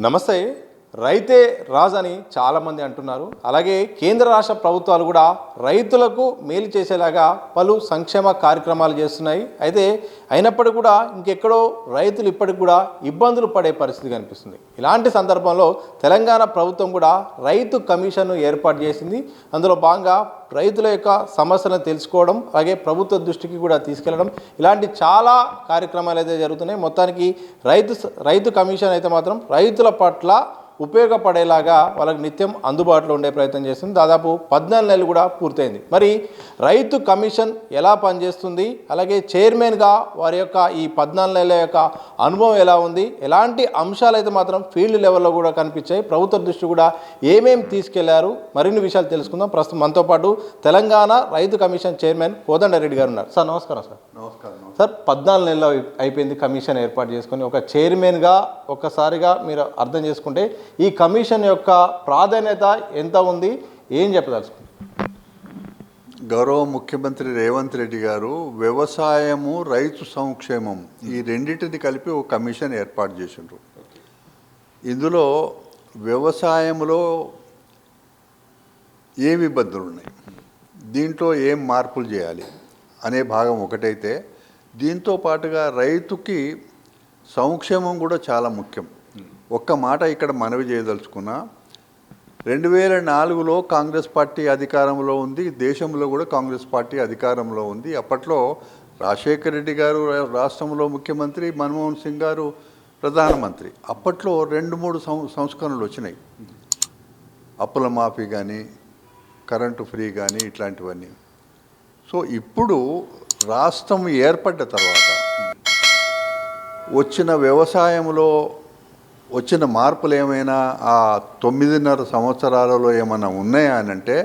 నమస్తే. రైతే రాజని చాలామంది అంటున్నారు. అలాగే కేంద్ర రాష్ట్ర ప్రభుత్వాలు కూడా రైతులకు మేలు చేసేలాగా పలు సంక్షేమ కార్యక్రమాలు చేస్తున్నాయి. అయితే అయినప్పటికీ కూడా ఇంకెక్కడో రైతులు ఇప్పటికి కూడా ఇబ్బందులు పడే పరిస్థితి కనిపిస్తుంది. ఇలాంటి సందర్భంలో తెలంగాణ ప్రభుత్వం కూడా రైతు కమిషన్ను ఏర్పాటు చేసింది. అందులో భాగంగా రైతుల యొక్క సమస్యలను తెలుసుకోవడం, అలాగే ప్రభుత్వ దృష్టికి కూడా తీసుకెళ్లడం, ఇలాంటి చాలా కార్యక్రమాలు అయితే జరుగుతున్నాయి. మొత్తానికి రైతు కమిషన్ అయితే మాత్రం రైతుల పట్ల ఉపయోగపడేలాగా వాళ్ళకి నిత్యం అందుబాటులో ఉండే ప్రయత్నం చేస్తుంది. దాదాపు 14 నెలలు కూడా పూర్తయింది. మరి రైతు కమిషన్ ఎలా పనిచేస్తుంది, అలాగే చైర్మన్గా వారి యొక్క ఈ 14 నెలల యొక్క అనుభవం ఎలా ఉంది, ఎలాంటి అంశాలు అయితే మాత్రం ఫీల్డ్ లెవెల్లో కూడా కనిపించాయి, ప్రభుత్వ దృష్టి కూడా ఏమేమి తీసుకెళ్లారు, మరిన్ని విషయాలు తెలుసుకుందాం. ప్రస్తుతం మనతో పాటు తెలంగాణ రైతు కమిషన్ చైర్మన్ కోదండరెడ్డి గారు ఉన్నారు. సార్ నమస్కారం. నమస్కారం సార్, 14 నెలలు అయిపోయింది కమిషన్ ఏర్పాటు చేసుకొని. ఒక చైర్మన్గా ఒక్కసారిగా మీరు అర్థం చేసుకుంటే ఈ కమిషన్ యొక్క ప్రాధాన్యత ఎంత ఉంది, ఏం చెప్పదలుచుకుంటారు? గౌరవ ముఖ్యమంత్రి రేవంత్ రెడ్డి గారు వ్యవసాయము, రైతు సంక్షేమం ఈ రెండింటిని కలిపి ఒక కమిషన్ ఏర్పాటు చేసిండ్రు. ఇందులో వ్యవసాయంలో ఏమి ఇబ్బందులు ఉన్నాయి, దీంట్లో ఏం మార్పులు చేయాలి అనే భాగం ఒకటైతే, దీంతో పాటుగా రైతుకి సంక్షేమం కూడా చాలా ముఖ్యం. ఒక్క మాట ఇక్కడ మనవి చేయదలుచుకున్నా, 2004లో కాంగ్రెస్ పార్టీ అధికారంలో ఉంది, దేశంలో కూడా కాంగ్రెస్ పార్టీ అధికారంలో ఉంది. అప్పట్లో రాజశేఖర రెడ్డి గారు రాష్ట్రంలో ముఖ్యమంత్రి, మన్మోహన్ సింగ్ గారు ప్రధానమంత్రి. అప్పట్లో 2-3 సంస్కరణలు వచ్చినాయి. అప్పుల మాఫీ కానీ, కరెంటు ఫ్రీ కానీ, ఇట్లాంటివన్నీ. సో ఇప్పుడు రాష్ట్రం ఏర్పడ్డ తర్వాత వచ్చిన వ్యవసాయంలో వచ్చిన మార్పులు ఏమైనా ఆ 9.5 సంవత్సరాలలో ఏమైనా ఉన్నాయా అని అంటే,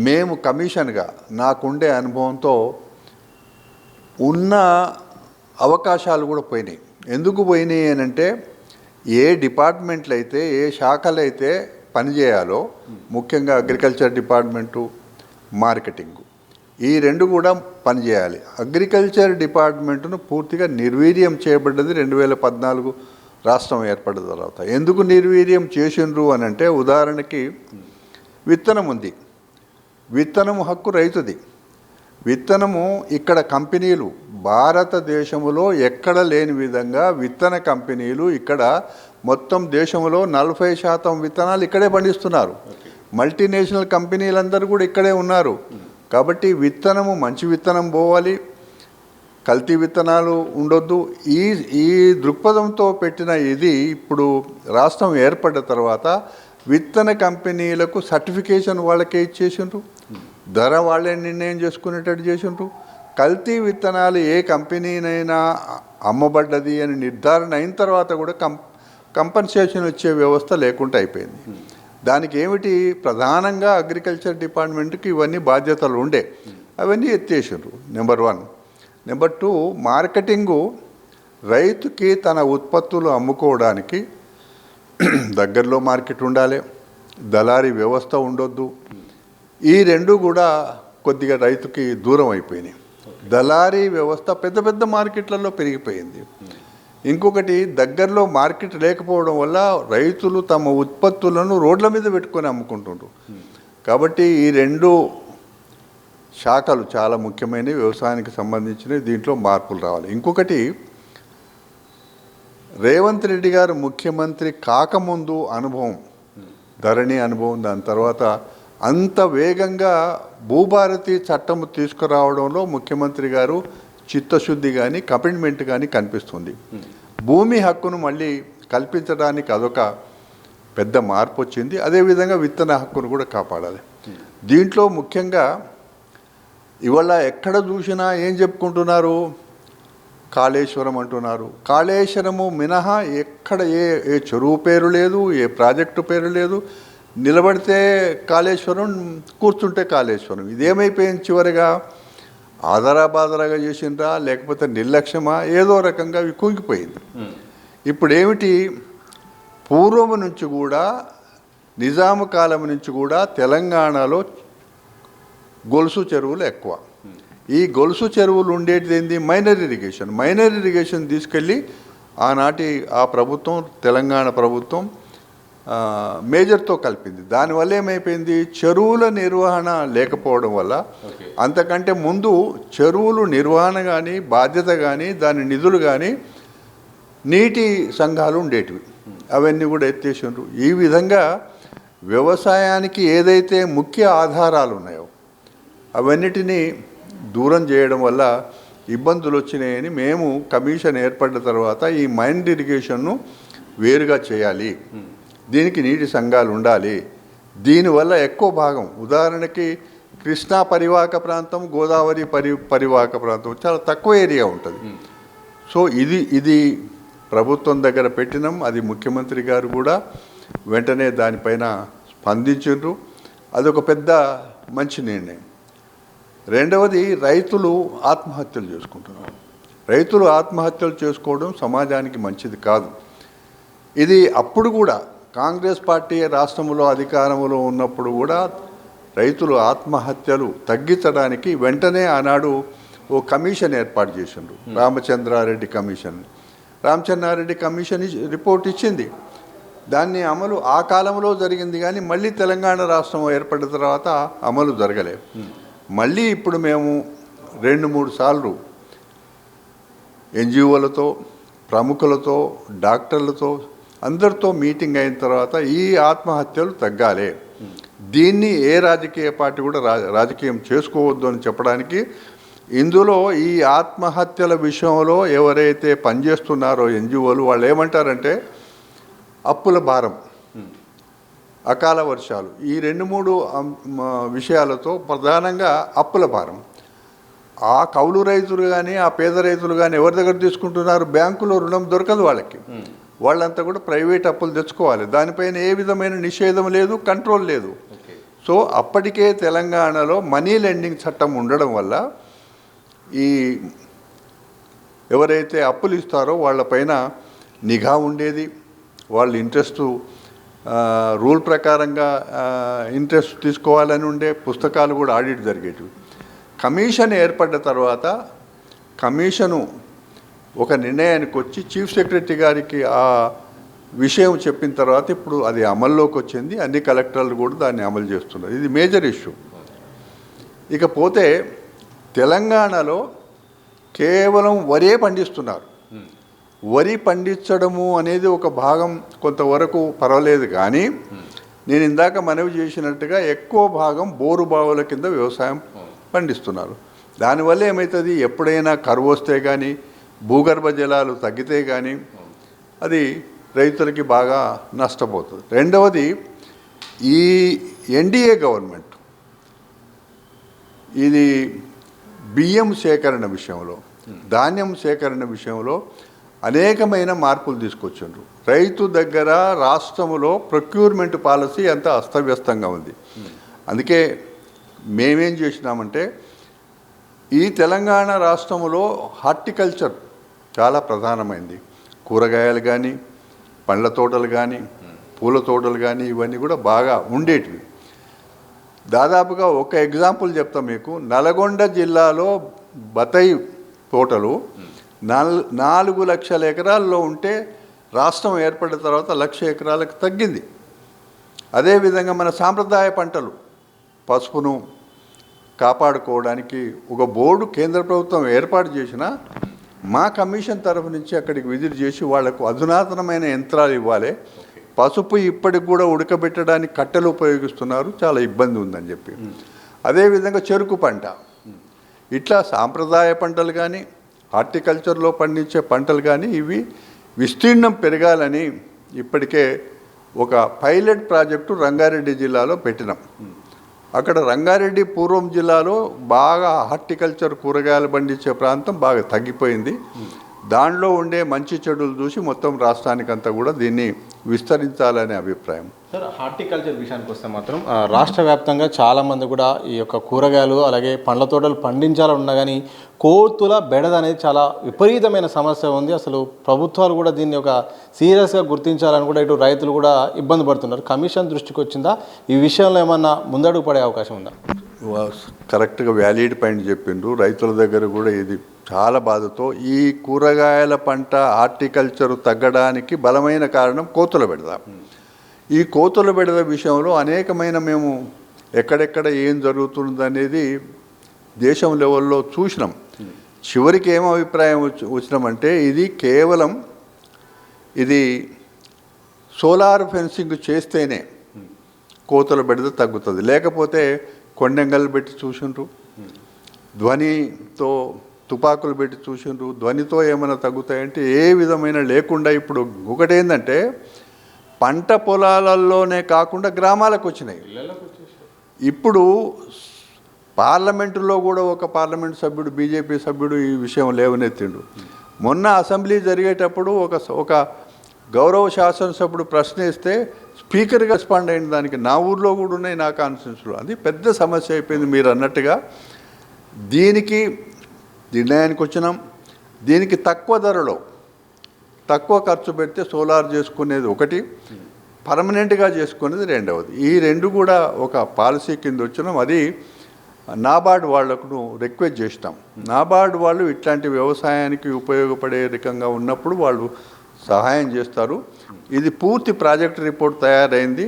మేము కమిషన్గా నాకుండే అనుభవంతో ఉన్న అవకాశాలు కూడా పోయినాయి. ఎందుకు పోయినాయి అని అంటే, ఏ డిపార్ట్మెంట్లు అయితే, ఏ శాఖలు అయితే పనిచేయాలో, ముఖ్యంగా అగ్రికల్చర్ డిపార్ట్మెంటు, మార్కెటింగు, ఈ 2 కూడా పనిచేయాలి. అగ్రికల్చర్ డిపార్ట్మెంటును పూర్తిగా నిర్వీర్యం చేయబడ్డది 2014 రాష్ట్రం ఏర్పడిన తర్వాత. ఎందుకు నిర్వీర్యం చేసిండ్రు అని అంటే, ఉదాహరణకి విత్తనం ఉంది, విత్తనము హక్కు రైతుది. విత్తనము ఇక్కడ కంపెనీలు భారతదేశంలో ఎక్కడ లేని విధంగా విత్తన కంపెనీలు ఇక్కడ మొత్తం దేశంలో 40% విత్తనాలు ఇక్కడే పండిస్తున్నారు. మల్టీనేషనల్ కంపెనీలందరూ కూడా ఇక్కడే ఉన్నారు. కాబట్టి విత్తనము మంచి విత్తనం పోవాలి, కల్తీ విత్తనాలు ఉండొద్దు. ఈ దృక్పథంతో పెట్టిన ఇది ఇప్పుడు రాష్ట్రం ఏర్పడ్డ తర్వాత విత్తన కంపెనీలకు సర్టిఫికేషన్ వాళ్ళకే ఇచ్చేసిండ్రు, ధర వాళ్ళే నిర్ణయం చేసుకునేటట్టు చేసిండ్రు. కల్తీ విత్తనాలు ఏ కంపెనీనైనా అమ్మబడ్డది అని నిర్ధారణ అయిన తర్వాత కూడా కంపన్సేషన్ వచ్చే వ్యవస్థ లేకుండా అయిపోయింది. దానికి ఏమిటి, ప్రధానంగా అగ్రికల్చర్ డిపార్ట్మెంట్కి ఇవన్నీ బాధ్యతలు ఉండే, అవన్నీ ఎత్తేసారు. నెంబర్ 1. Number 2, marketing. రైతుకి తన ఉత్పత్తులు అమ్ముకోవడానికి దగ్గరలో మార్కెట్ ఉండాలి, దళారీ వ్యవస్థ ఉండొద్దు. ఈ 2 కూడా కొద్దిగా రైతుకి దూరం అయిపోయినాయి. దళారీ వ్యవస్థ పెద్ద పెద్ద మార్కెట్లలో పెరిగిపోయింది. ఇంకొకటి, దగ్గరలో మార్కెట్ లేకపోవడం వల్ల రైతులు తమ ఉత్పత్తులను రోడ్ల మీద పెట్టుకొని అమ్ముకుంటుండ్రు. కాబట్టి ఈ 2 శాఖలు చాలా ముఖ్యమైనవి, వ్యవసాయానికి సంబంధించినవి. దీంట్లో మార్పులు రావాలి. ఇంకొకటి, రేవంత్ రెడ్డి గారు ముఖ్యమంత్రి కాకముందు అనుభవం, ధరణి అనుభవం, దాని తర్వాత అంత వేగంగా భూభారతి చట్టం తీసుకురావడంలో ముఖ్యమంత్రి గారు చిత్తశుద్ధి కానీ, కమిట్మెంట్ కానీ కనిపిస్తుంది. భూమి హక్కును మళ్ళీ కల్పించడానికి అదొక పెద్ద మార్పు వచ్చింది. అదేవిధంగా విత్తన హక్కును కూడా కాపాడాలి. దీంట్లో ముఖ్యంగా ఇవాళ ఎక్కడ చూసినా ఏం చెప్పుకుంటున్నారు, కాళేశ్వరం అంటున్నారు. కాళేశ్వరము మినహా ఎక్కడ ఏ చెరువు పేరు లేదు, ఏ ప్రాజెక్టు పేరు లేదు. నిలబడితే కాళేశ్వరం, కూర్చుంటే కాళేశ్వరం. ఇదేమైపోయింది, చివరిగా ఆధారాబాదరాగా చేసిండ్రా లేకపోతే నిర్లక్ష్యమా, ఏదో రకంగా అవి కుంగిపోయింది. ఇప్పుడు ఏమిటి, పూర్వం నుంచి కూడా, నిజాము కాలం నుంచి కూడా తెలంగాణలో గొలుసు చెరువులు ఎక్కువ. ఈ గొలుసు చెరువులు ఉండేటిది ఏంది, మైనర్ ఇరిగేషన్ తీసుకెళ్ళి ఆనాటి ఆ ప్రభుత్వం తెలంగాణ ప్రభుత్వం మేజర్తో కలిపింది. దానివల్ల ఏమైపోయింది, చెరువుల నిర్వహణ లేకపోవడం వల్ల, అంతకంటే ముందు చెరువులు నిర్వహణ కానీ బాధ్యత కానీ దాని నిధులు కానీ నీటి సంఘాలు ఉండేటివి, అవన్నీ కూడా ఎత్తేసిండ్రు. ఈ విధంగా వ్యవసాయానికి ఏదైతే ముఖ్య ఆధారాలు ఉన్నాయో అవన్నిటినీ దూరం చేయడం వల్ల ఇబ్బందులు వచ్చినాయని మేము కమిషన్ ఏర్పడిన తర్వాత ఈ మైండ్ ఇరిగేషన్ను వేరుగా చేయాలి, దీనికి నీటి సంఘాలు ఉండాలి. దీనివల్ల ఎక్కువ భాగం, ఉదాహరణకి కృష్ణా పరివాహక ప్రాంతం, గోదావరి పరివాహక ప్రాంతం చాలా తక్కువ ఏరియా ఉంటుంది. సో ఇది ప్రభుత్వం దగ్గర పెట్టినాం. అది ముఖ్యమంత్రి గారు కూడా వెంటనే దానిపైన స్పందించారు. అదొక పెద్ద మంచి నిర్ణయం. రెండవది, రైతులు ఆత్మహత్యలు చేసుకుంటున్నారు. రైతులు ఆత్మహత్యలు చేసుకోవడం సమాజానికి మంచిది కాదు. ఇది అప్పుడు కూడా కాంగ్రెస్ పార్టీ రాష్ట్రంలో అధికారంలో ఉన్నప్పుడు కూడా రైతులు ఆత్మహత్యలు తగ్గించడానికి వెంటనే ఆనాడు ఓ కమిషన్ ఏర్పాటు చేసిండ్రు, Ramachandra Reddy commission. Ramachandra Reddy commission report ఇచ్చింది. దాన్ని అమలు ఆ కాలంలో జరిగింది, కానీ మళ్ళీ తెలంగాణ రాష్ట్రం ఏర్పడిన తర్వాత అమలు జరగలేదు. మళ్ళీ ఇప్పుడు మేము 2-3 సార్లు ఎన్జిఓలతో, ప్రముఖులతో, డాక్టర్లతో అందరితో మీటింగ్ అయిన తర్వాత ఈ ఆత్మహత్యలు తగ్గాలి, దీన్ని ఏ రాజకీయ పార్టీ కూడా రాజకీయం చేసుకోవద్దు అని చెప్పడానికి, ఇందులో ఈ ఆత్మహత్యల విషయంలో ఎవరైతే పనిచేస్తున్నారో ఎన్జిఓలు, వాళ్ళు ఏమంటారంటే అప్పుల భారం, అకాల వర్షాలు, ఈ 2-3 విషయాలతో ప్రధానంగా అప్పుల భారం. ఆ కౌలు రైతులు కానీ ఆ పేద రైతులు కానీ ఎవరి దగ్గర తీసుకుంటున్నారు, బ్యాంకులో రుణం దొరకదు వాళ్ళకి. వాళ్ళంతా కూడా ప్రైవేట్ అప్పులు తెచ్చుకోవాలి. దానిపైన ఏ విధమైన నిషేధం లేదు, కంట్రోల్ లేదు. సో అప్పటికే తెలంగాణలో మనీ లెండింగ్ చట్టం ఉండడం వల్ల ఈ ఎవరైతే అప్పులు ఇస్తారో వాళ్ళపైన నిఘా ఉండేది. వాళ్ళు ఇంట్రెస్ట్ రూల్ ప్రకారంగా ఇంట్రెస్ట్ తీసుకోవాలని ఉండే, పుస్తకాలు కూడా ఆడిట్ జరిగేటివి. కమిషన్ ఏర్పడ్డ తర్వాత కమిషను ఒక నిర్ణయానికి వచ్చి చీఫ్ సెక్రటరీ గారికి ఆ విషయం చెప్పిన తర్వాత ఇప్పుడు అది అమల్లోకి వచ్చింది. అన్ని కలెక్టర్లు కూడా దాన్ని అమలు చేస్తున్నారు. ఇది మేజర్ ఇష్యూ. ఇకపోతే తెలంగాణలో కేవలం వరే పండిస్తున్నారు. వరి పండించడము అనేది ఒక భాగం కొంతవరకు పర్వాలేదు, కానీ నేను ఇందాక మనవి చేసినట్టుగా ఎక్కువ భాగం బోరు బావుల కింద వ్యవసాయం పండిస్తున్నారు. దానివల్ల ఏమవుతుంది, ఎప్పుడైనా కరువు వస్తే కానీ, భూగర్భ జలాలు తగ్గితే కానీ అది రైతులకి బాగా నష్టపోతుంది. రెండవది, ఈ ఎన్డీఏ గవర్నమెంట్ ఇది బియ్యం సేకరణ విషయంలో, ధాన్యం సేకరణ విషయంలో అనేకమైన మార్పులు తీసుకొచ్చిండ్రు. రైతు దగ్గర రాష్ట్రంలో ప్రొక్యూర్మెంట్ పాలసీ అంతా అస్తవ్యస్తంగా ఉంది. అందుకే మేమేం చేసినామంటే, ఈ తెలంగాణ రాష్ట్రంలో హార్టికల్చర్ చాలా ప్రధానమైంది. కూరగాయలు కానీ, పండ్ల తోటలు కానీ, పూల తోటలు కానీ ఇవన్నీ కూడా బాగా ఉండేటివి. దాదాపుగా ఒక ఎగ్జాంపుల్ చెప్తా మీకు. నల్గొండ జిల్లాలో బతాయి తోటలు 4 లక్షల ఎకరాల్లో ఉంటే రాష్ట్రం ఏర్పడిన తర్వాత 1 లక్ష ఎకరాలకు తగ్గింది. అదేవిధంగా మన సాంప్రదాయ పంటలు, పసుపును కాపాడుకోవడానికి ఒక బోర్డు కేంద్ర ప్రభుత్వం ఏర్పాటు చేసినా మా కమిషన్ తరఫు నుంచి అక్కడికి విజిట్ చేసి వాళ్లకు అధునాతనమైన యంత్రాలు ఇవ్వాలి. పసుపు ఇప్పటికి కూడా ఉడకబెట్టడానికి కట్టెలు ఉపయోగిస్తున్నారు, చాలా ఇబ్బంది ఉందని చెప్పి. అదేవిధంగా చెరుకు పంట, ఇట్లా సాంప్రదాయ పంటలు కానీ, హార్టికల్చర్లో పండించే పంటలు కానీ ఇవి విస్తీర్ణం పెరగాలని ఇప్పటికే ఒక పైలట్ ప్రాజెక్టు రంగారెడ్డి జిల్లాలో పెట్టినాం. అక్కడ రంగారెడ్డి పూర్వం జిల్లాలో బాగా హార్టికల్చర్ కూరగాయలు పండించే ప్రాంతం బాగా తగ్గిపోయింది. దానిలో ఉండే మంచి చెడులు చూసి మొత్తం రాష్ట్రానికంతా కూడా దీన్ని విస్తరించాలనే అభిప్రాయం. సార్, హార్టికల్చర్ విషయానికి వస్తే మాత్రం రాష్ట్ర వ్యాప్తంగా చాలామంది కూడా ఈ యొక్క కూరగాయలు అలాగే పండ్ల తోటలు పండించాలన్నా కానీ కోతుల బెడద అనేది చాలా విపరీతమైన సమస్య ఉంది. అసలు ప్రభుత్వాలు కూడా దీన్ని ఒక సీరియస్గా గుర్తించాలని కూడా ఇటు రైతులు కూడా ఇబ్బంది పడుతున్నారు. కమిషన్ దృష్టికి వచ్చిందా? ఈ విషయంలో ఏమన్నా ముందడుగు పడే అవకాశం ఉందా? కరెక్ట్గా వ్యాలిడ్ పాయింట్ చెప్పిండ్రు. రైతుల దగ్గర కూడా ఇది చాలా బాధతో ఈ కూరగాయల పంట హార్టికల్చర్ తగ్గడానికి బలమైన కారణం కోతుల బెడద. ఈ కోతుల బెడద విషయంలో అనేకమైన మేము ఎక్కడెక్కడ ఏం జరుగుతుందనేది దేశం లెవెల్లో చూసినాం. చివరికి ఏం అభిప్రాయం వచ్చినామంటే ఇది కేవలం సోలార్ ఫెన్సింగ్ చేస్తేనే కోతుల బెడద తగ్గుతుంది. లేకపోతే కొండెంగలు పెట్టి చూసిండ్రు, ధ్వనితో తుపాకులు పెట్టి చూసిండ్రు, ధ్వనితో ఏమైనా తగ్గుతాయంటే ఏ విధమైన లేకుండా ఇప్పుడు ఒకటేందంటే పంట పొలాలలోనే కాకుండా గ్రామాలకు వచ్చినాయి. ఇప్పుడు పార్లమెంటులో కూడా ఒక పార్లమెంట్ సభ్యుడు బీజేపీ సభ్యుడు ఈ విషయం లేవనెత్తిండు. మొన్న అసెంబ్లీ జరిగేటప్పుడు ఒక గౌరవ శాసనసభ్యుడు ప్రశ్నిస్తే స్పీకర్గా రెస్పాండ్ అయిన దానికి నా ఊర్లో కూడా ఉన్నాయి, నా కాన్స్టిట్యూన్సీలో. అది పెద్ద సమస్య అయిపోయింది మీరు అన్నట్టుగా. దీనికి నిర్ణయానికి వచ్చినాం. దీనికి తక్కువ ధరలో తక్కువ ఖర్చు పెడితే సోలార్ చేసుకునేది ఒకటి, పర్మనెంట్గా చేసుకునేది రెండవది. ఈ రెండు కూడా ఒక పాలసీ కింద వచ్చినాం. అది నాబార్డ్ వాళ్లకు రిక్వెస్ట్ చేసినాం. నాబార్డ్ వాళ్ళు ఇట్లాంటి వ్యవసాయానికి ఉపయోగపడే రకంగా ఉన్నప్పుడు వాళ్ళు సహాయం చేస్తారు. ఇది పూర్తి ప్రాజెక్ట్ రిపోర్ట్ తయారైంది.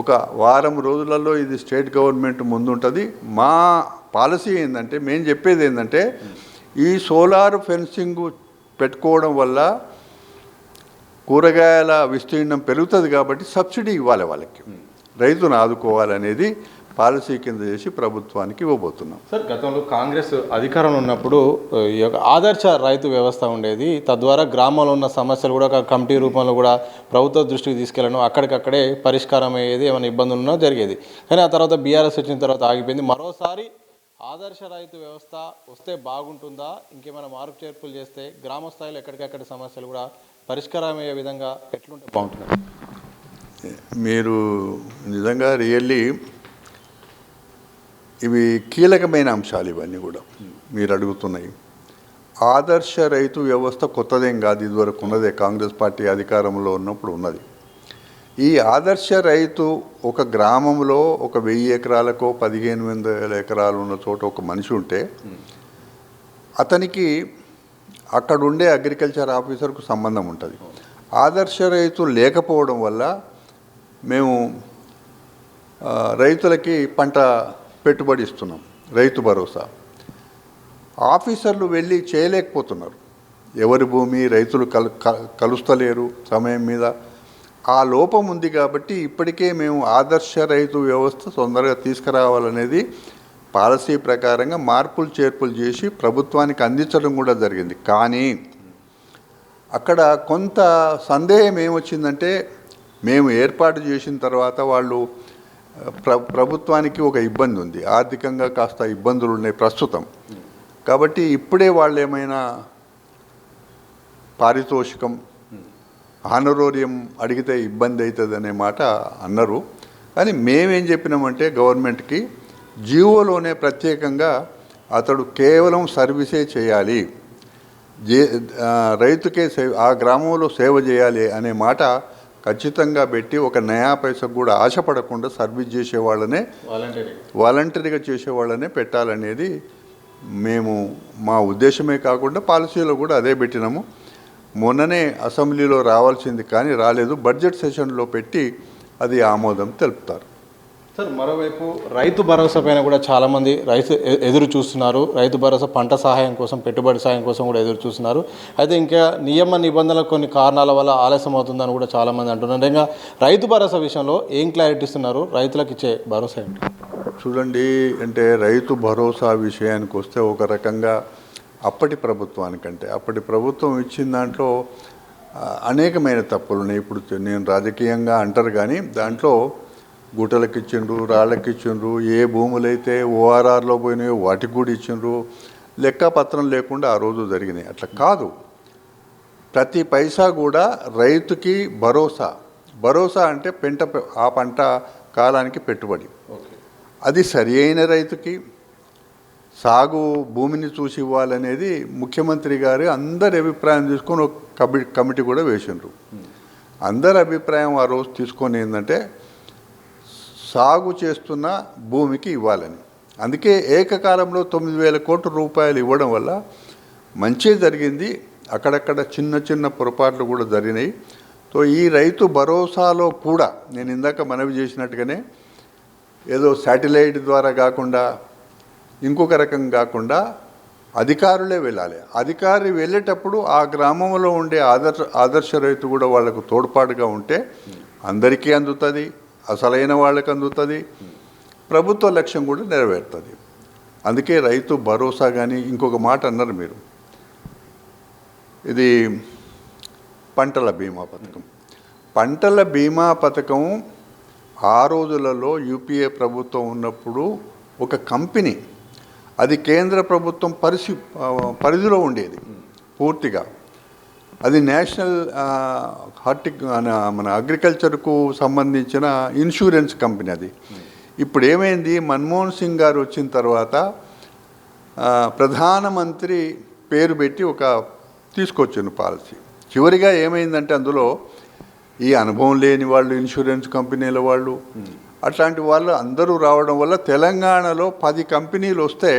ఒక వారం రోజులలో ఇది స్టేట్ గవర్నమెంట్ ముందుంటుంది. మా పాలసీ ఏంటంటే, మేము చెప్పేది ఏంటంటే, ఈ సోలార్ ఫెన్సింగ్ పెట్టుకోవడం వల్ల కూరగాయల విస్తీర్ణం పెరుగుతుంది కాబట్టి సబ్సిడీ ఇవ్వాలి, వాళ్ళకి రైతును ఆదుకోవాలనేది పాలసీ కింద చేసి ప్రభుత్వానికి ఇవ్వబోతున్నాం. సార్, గతంలో కాంగ్రెస్ అధికారంలో ఉన్నప్పుడు ఈ యొక్క ఆదర్శ రైతు వ్యవస్థ ఉండేది. తద్వారా గ్రామంలో ఉన్న సమస్యలు కూడా ఒక కమిటీ రూపంలో కూడా ప్రభుత్వ దృష్టికి తీసుకెళ్ళడం, అక్కడికక్కడే పరిష్కారం అయ్యేది, ఏమైనా ఇబ్బందులు ఉన్నా జరిగేది. కానీ ఆ తర్వాత బీఆర్ఎస్ వచ్చిన తర్వాత ఆగిపోయింది. మరోసారి ఆదర్శ రైతు వ్యవస్థ వస్తే బాగుంటుందా? ఇంకేమైనా మార్పు చేర్పులు చేస్తే గ్రామ స్థాయిలో ఎక్కడికక్కడ సమస్యలు కూడా పరిష్కారం అయ్యే విధంగా ఎట్లుంటే బాగుంటుంది? మీరు నిజంగా రియల్లీ ఇవి కీలకమైన అంశాలు. ఇవన్నీ కూడా మీరు అడుగుతున్నాయి. ఆదర్శ రైతు వ్యవస్థ కొత్తదేం కాదు, ఇదివరకు ఉన్నదే. కాంగ్రెస్ పార్టీ అధికారంలో ఉన్నప్పుడు ఉన్నది. ఈ ఆదర్శ రైతు ఒక గ్రామంలో ఒక 1000 ఎకరాలకో 15,000 ఎకరాలు ఉన్న చోట ఒక మనిషి ఉంటే అతనికి అక్కడ ఉండే అగ్రికల్చర్ ఆఫీసర్కు సంబంధం ఉంటుంది. ఆదర్శ రైతు లేకపోవడం వల్ల మేము రైతులకి పంట పెట్టుబడి ఇస్తున్నాం, రైతు భరోసా. ఆఫీసర్లు వెళ్ళి చేయలేకపోతున్నారు. ఎవరి భూమి రైతులు కలుస్తలేరు సమయం మీద. ఆ లోపం ఉంది కాబట్టి ఇప్పటికే మేము ఆదర్శ రైతు వ్యవస్థ తొందరగా తీసుకురావాలనేది పాలసీ ప్రకారంగా మార్పులు చేర్పులు చేసి ప్రభుత్వానికి అందించడం కూడా జరిగింది. కానీ అక్కడ కొంత సందేహం ఏమొచ్చిందంటే, మేము ఏర్పాటు చేసిన తర్వాత వాళ్ళు ప్రభుత్వానికి ఒక ఇబ్బంది ఉంది, ఆర్థికంగా కాస్త ఇబ్బందులు ఉన్నాయి ప్రస్తుతం. కాబట్టి ఇప్పుడే వాళ్ళు ఏమైనా పారితోషికం హానరోరియం అడిగితే ఇబ్బంది అవుతుంది అనే మాట అన్నారు. కానీ మేమేం చెప్పినామంటే గవర్నమెంట్కి, జీవోలోనే ప్రత్యేకంగా అతడు కేవలం సర్వీసే చేయాలి, రైతుకే ఆ గ్రామంలో సేవ చేయాలి అనే మాట ఖచ్చితంగా పెట్టి, ఒక నయా పైసకు కూడా ఆశపడకుండా సర్వీస్ చేసేవాళ్ళనే, వాలంటరీగా చేసేవాళ్ళనే పెట్టాలనేది మేము మా ఉద్దేశమే కాకుండా పాలసీలో కూడా అదే పెట్టినాము. మొన్ననే అసెంబ్లీలో రావాల్సింది కానీ రాలేదు. బడ్జెట్ సెషన్లో పెట్టి అది ఆమోదం తెలుపుతారు. సార్, మరోవైపు రైతు భరోసా పైన కూడా చాలామంది ఎదురు చూస్తున్నారు. రైతు భరోసా పంట సహాయం కోసం, పెట్టుబడి సహాయం కోసం కూడా ఎదురు చూస్తున్నారు. అయితే ఇంకా నియమ నిబంధనలు కొన్ని కారణాల వల్ల ఆలస్యం అవుతుందని కూడా చాలామంది అంటున్నారు. ఇంకా రైతు భరోసా విషయంలో ఏం క్లారిటీ ఇస్తున్నారు? రైతులకు ఇచ్చే భరోసా ఏంటి? చూడండి, అంటే రైతు భరోసా విషయానికి వస్తే ఒక రకంగా అప్పటి ప్రభుత్వానికంటే అప్పటి ప్రభుత్వం ఇచ్చిన దాంట్లో అనేకమైన తప్పులు ఉన్నాయి. ఇప్పుడు నేను రాజకీయంగా అంటారు కానీ దాంట్లో గుట్టలకు ఇచ్చిండ్రు, రాళ్ళకి ఇచ్చిండ్రు, ఏ భూములైతే ఓఆర్ఆర్లో పోయినాయో వాటికి కూడా ఇచ్చిండ్రు. లెక్కపత్రం లేకుండా ఆ రోజు జరిగినాయి. అట్లా కాదు, ప్రతి పైసా కూడా రైతుకి భరోసా అంటే ఆ పంట కాలానికి పెట్టుబడి. అది సరి అయిన రైతుకి సాగు భూమిని చూసి ఇవ్వాలనేది ముఖ్యమంత్రి గారు అందరి అభిప్రాయం తీసుకొని ఒక కమిటీ కూడా వేసిండ్రు. అందరి అభిప్రాయం ఆ రోజు తీసుకొని ఏంటంటే సాగు చేస్తున్న భూమికి ఇవ్వాలని. అందుకే ఏకకాలంలో 9,000 కోట్ల రూపాయలు ఇవ్వడం వల్ల మంచి జరిగింది, అక్కడక్కడ చిన్న చిన్న పొరపాట్లు కూడా జరిగినాయి. సో ఈ రైతు భరోసాలో కూడా నేను ఇందాక మనవి చేసినట్టుగానే ఏదో శాటిలైట్ ద్వారా కాకుండా ఇంకొక రకం కాకుండా అధికారులే వెళ్ళాలి. అధికారి వెళ్ళేటప్పుడు ఆ గ్రామంలో ఉండే ఆదర్శ రైతు కూడా వాళ్లకు తోడ్పాటుగా ఉంటే అందరికీ అందుతుంది, అసలైన వాళ్ళకి అందుతుంది, ప్రభుత్వ లక్ష్యం కూడా నెరవేరుతుంది. అందుకే రైతు భరోసా. కానీ ఇంకొక మాట అన్నారు మీరు, ఇది పంటల బీమా పథకం. పంటల బీమా పథకం ఆ రోజులలో యూపీఏ ప్రభుత్వం ఉన్నప్పుడు ఒక కంపెనీ, అది కేంద్ర ప్రభుత్వం పరిధిలో ఉండేది పూర్తిగా. అది నేషనల్ మన అగ్రికల్చర్కు సంబంధించిన ఇన్సూరెన్స్ కంపెనీ అది. ఇప్పుడు ఏమైంది, మన్మోహన్ సింగ్ గారు వచ్చిన తర్వాత ప్రధానమంత్రి పేరు పెట్టి ఒక తీసుకొచ్చిన పాలసీ. చివరిగా ఏమైందంటే అందులో ఈ అనుభవం లేని వాళ్ళు, ఇన్సూరెన్స్ కంపెనీల వాళ్ళు, అట్లాంటి వాళ్ళు అందరూ రావడం వల్ల తెలంగాణలో 10 కంపెనీలు వస్తే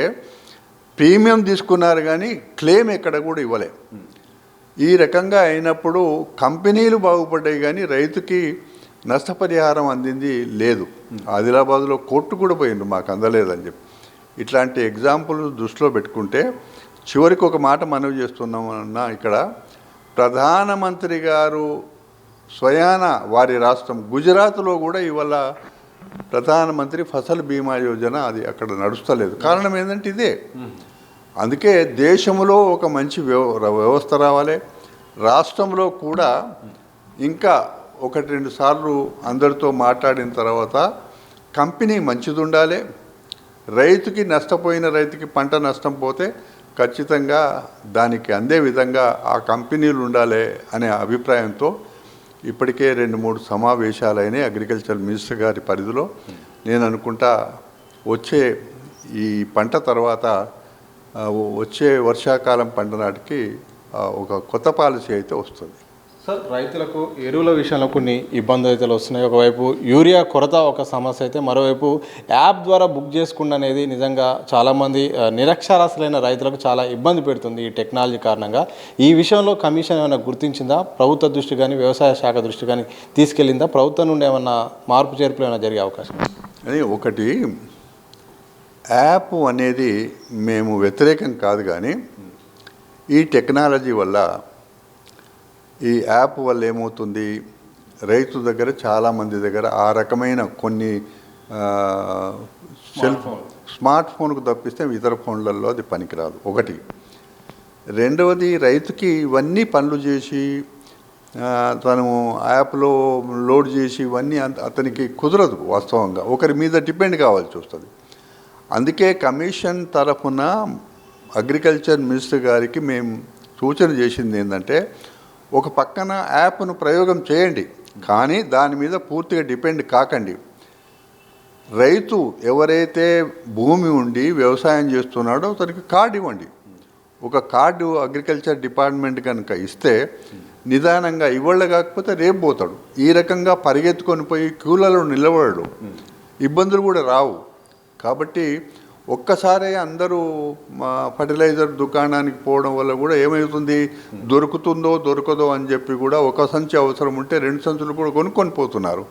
ప్రీమియం తీసుకున్నారు కానీ క్లెయిమ్ ఎక్కడ కూడా ఇవ్వలే. ఈ రకంగా అయినప్పుడు కంపెనీలు బాగుపడ్డాయి కానీ రైతుకి నష్టపరిహారం అందింది లేదు. ఆదిలాబాద్లో కోర్టు కూడా పోయిండు మాకు అందలేదని చెప్పి. ఇట్లాంటి ఎగ్జాంపుల్ దృష్టిలో పెట్టుకుంటే చివరికి ఒక మాట మనవి చేస్తున్నామన్నా, ఇక్కడ ప్రధానమంత్రి గారు స్వయాన వారి రాష్ట్రం గుజరాత్లో కూడా ఇవాళ ప్రధానమంత్రి ఫసల్ బీమా యోజన అది అక్కడ నడుస్తలేదు. కారణం ఏంటంటే ఇదే. అందుకే దేశంలో ఒక మంచి వ్యవస్థ రావాలి. రాష్ట్రంలో కూడా ఇంకా 1-2 సార్లు అందరితో మాట్లాడిన తర్వాత కంపెనీ మంచిది ఉండాలి. రైతుకి నష్టపోయిన రైతుకి పంట నష్టం పోతే ఖచ్చితంగా దానికి అందే విధంగా ఆ కంపెనీలు ఉండాలి అనే అభిప్రాయంతో ఇప్పటికే 2-3 సమావేశాలైనాయి అగ్రికల్చర్ మినిస్టర్ గారి పరిధిలో. నేను అనుకుంటా వచ్చే ఈ పంట తర్వాత వచ్చే వర్షాకాలం పంట నాటికి ఒక కొత్త పాలసీ అయితే వస్తుంది. సార్, రైతులకు ఎరువుల విషయంలో కొన్ని ఇబ్బందులు అయితే వస్తున్నాయి. ఒకవైపు యూరియా కొరత ఒక సమస్య అయితే, మరోవైపు యాప్ ద్వారా బుక్ చేసుకుండా అనేది నిజంగా చాలామంది నిరక్షరాస్యులైన రైతులకు చాలా ఇబ్బంది పెడుతుంది ఈ టెక్నాలజీ కారణంగా. ఈ విషయంలో కమిషన్ ఏమైనా గుర్తించిందా? ప్రభుత్వ దృష్టి కానీ వ్యవసాయ శాఖ దృష్టి కానీ తీసుకెళ్ళిందా? ప్రభుత్వం నుండి ఏమన్నా మార్పు చేర్పులు ఏమైనా జరిగే అవకాశం? అని ఒకటి, యాప్ అనేది మేము వ్యతిరేకం కాదు, కానీ ఈ టెక్నాలజీ వల్ల, ఈ యాప్ వల్ల ఏమవుతుంది, రైతు దగ్గర చాలామంది దగ్గర ఆ రకమైన కొన్ని స్మార్ట్ ఫోన్కు తప్పిస్తే ఇతర ఫోన్లలో అది పనికిరాదు ఒకటి. రెండవది, రైతుకి ఇవన్నీ పనులు చేసి తను యాప్లో లోడ్ చేసి ఇవన్నీ అతనికి కుదరదు. వాస్తవంగా ఒకరి మీద డిపెండ్ కావాల్సి వస్తుంది. అందుకే కమిషన్ తరఫున అగ్రికల్చర్ మినిస్టర్ గారికి మేము సూచన చేసింది ఏంటంటే, ఒక పక్కన యాప్ను ప్రయోగం చేయండి, కానీ దాని మీద పూర్తిగా డిపెండ్ కాకండి. రైతు ఎవరైతే భూమి ఉండి వ్యవసాయం చేస్తున్నాడో అతనికి కార్డు ఇవ్వండి. ఒక కార్డు అగ్రికల్చర్ డిపార్ట్మెంట్ కనుక ఇస్తే నిదానంగా ఇవాళ కాకపోతే రేపు పోతాడు. ఈ రకంగా పరిగెత్తుకొని పోయి క్యూలలో నిలబడడు, ఇబ్బందులు కూడా రావు. కాబట్టి ఒక్కసారే అందరూ ఫర్టిలైజర్ దుకాణానికి పోవడం వల్ల కూడా ఏమవుతుంది, దొరుకుతుందో దొరకదో అని చెప్పి కూడా ఒక సంచి అవసరం ఉంటే 2 సంచులు కూడా కొనుక్కొని పోతున్నారు.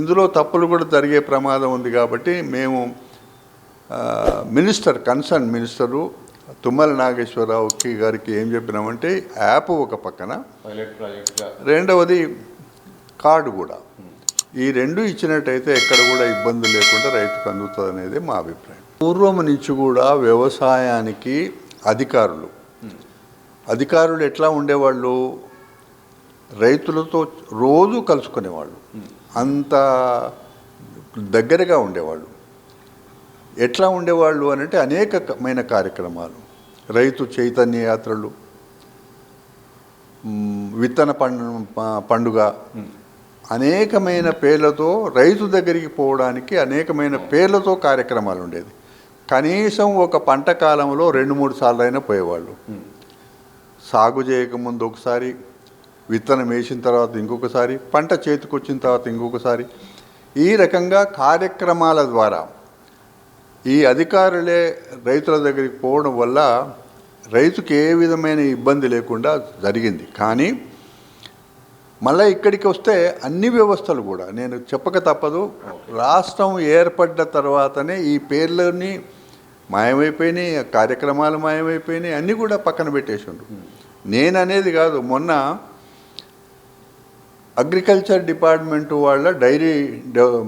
ఇందులో తప్పులు కూడా జరిగే ప్రమాదం ఉంది. కాబట్టి మేము కన్సర్న్ మినిస్టరు తుమ్మల నాగేశ్వరరావు గారికి ఏం చెప్పినామంటే, యాప్ ఒక పక్కన, రెండవది కార్డు కూడా, ఈ 2 ఇచ్చినట్టయితే ఎక్కడ కూడా ఇబ్బంది లేకుండా రైతుకు అందుతుంది అనేది మా అభిప్రాయం. పూర్వం నుంచి కూడా వ్యవసాయానికి అధికారులు ఎట్లా ఉండేవాళ్ళు, రైతులతో రోజు కలుసుకునేవాళ్ళు, అంత దగ్గరగా ఉండేవాళ్ళు. ఎట్లా ఉండేవాళ్ళు అని అంటే అనేకమైన కార్యక్రమాలు, రైతు చైతన్య యాత్రలు, విత్తన పండుగ, అనేకమైన పేర్లతో రైతు దగ్గరికి పోవడానికి అనేకమైన పేర్లతో కార్యక్రమాలు ఉండేది. కనీసం ఒక పంట కాలంలో 2-3 సార్లు అయినా పోయేవాళ్ళు. సాగు చేయకముందు ఒకసారి, విత్తనం వేసిన తర్వాత ఇంకొకసారి, పంట చేతికొచ్చిన తర్వాత ఇంకొకసారి. ఈ రకంగా కార్యక్రమాల ద్వారా ఈ అధికారులే రైతుల దగ్గరికి పోవడం వల్ల రైతుకి ఏ విధమైన ఇబ్బంది లేకుండా జరిగింది. కానీ మళ్ళీ ఇక్కడికి వస్తే అన్ని వ్యవస్థలు కూడా నేను చెప్పక తప్పదు. రాష్ట్రం ఏర్పడ్డ తర్వాతనే ఈ పేర్లని మాయమైపోయినాయి, కార్యక్రమాలు మాయమైపోయినాయి, అన్నీ కూడా పక్కన పెట్టేసిండ్రు. నేను అనేది కాదు, మొన్న అగ్రికల్చర్ డిపార్ట్మెంట్ వాళ్ళ డైరీ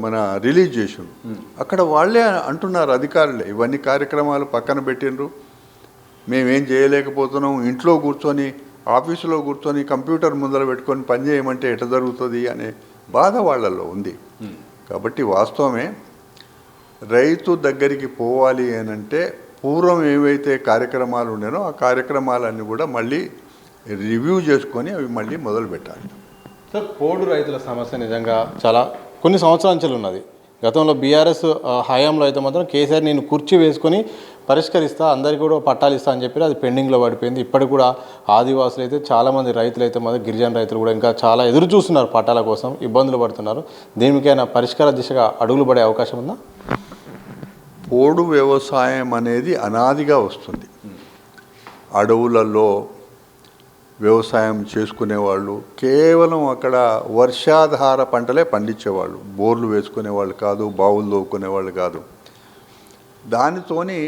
మన రిలీజ్ చేసిండ్రు. అక్కడ వాళ్ళే అంటున్నారు, అధికారులే, ఇవన్నీ కార్యక్రమాలు పక్కన పెట్టిండ్రు, మేమేం చేయలేకపోతున్నాం, ఇంట్లో కూర్చొని ఆఫీసులో కూర్చొని కంప్యూటర్ ముందర పెట్టుకొని పని చేయమంటే ఎట్లా జరుగుతుంది అనే బాధ వాళ్ళల్లో ఉంది. కాబట్టి వాస్తవమే, రైతు దగ్గరికి పోవాలి అనంటే పూర్వం ఏవైతే కార్యక్రమాలు ఉన్నాయో ఆ కార్యక్రమాలన్నీ కూడా మళ్ళీ రివ్యూ చేసుకొని అవి మళ్ళీ మొదలు పెట్టాలి. సార్, పోడు రైతుల సమస్య నిజంగా చాలా కొన్ని సంవత్సరాల నుంచి ఉన్నది. గతంలో బీఆర్ఎస్ హయాంలో అయితే మాత్రం కేసీఆర్ నేను కుర్చీ వేసుకొని పరిష్కరిస్తా, అందరికీ కూడా పట్టాలు ఇస్తా అని చెప్పి అది పెండింగ్లో పడిపోయింది. ఇప్పటికి కూడా ఆదివాసులు అయితే చాలామంది రైతులు అయితే మాత్రం గిరిజన రైతులు కూడా ఇంకా చాలా ఎదురు చూస్తున్నారు, పట్టాల కోసం ఇబ్బందులు పడుతున్నారు. దీనికైనా పరిష్కార దిశగా అడుగులు పడే అవకాశం ఉందా? పోడు వ్యవసాయం అనేది అనాదిగా వస్తుంది. అడవులలో వ్యవసాయం చేసుకునేవాళ్ళు కేవలం అక్కడ వర్షాధార పంటలే పండించేవాళ్ళు, బోర్లు వేసుకునేవాళ్ళు కాదు, బావులు తవ్వుకునేవాళ్ళు కాదు. దానితోని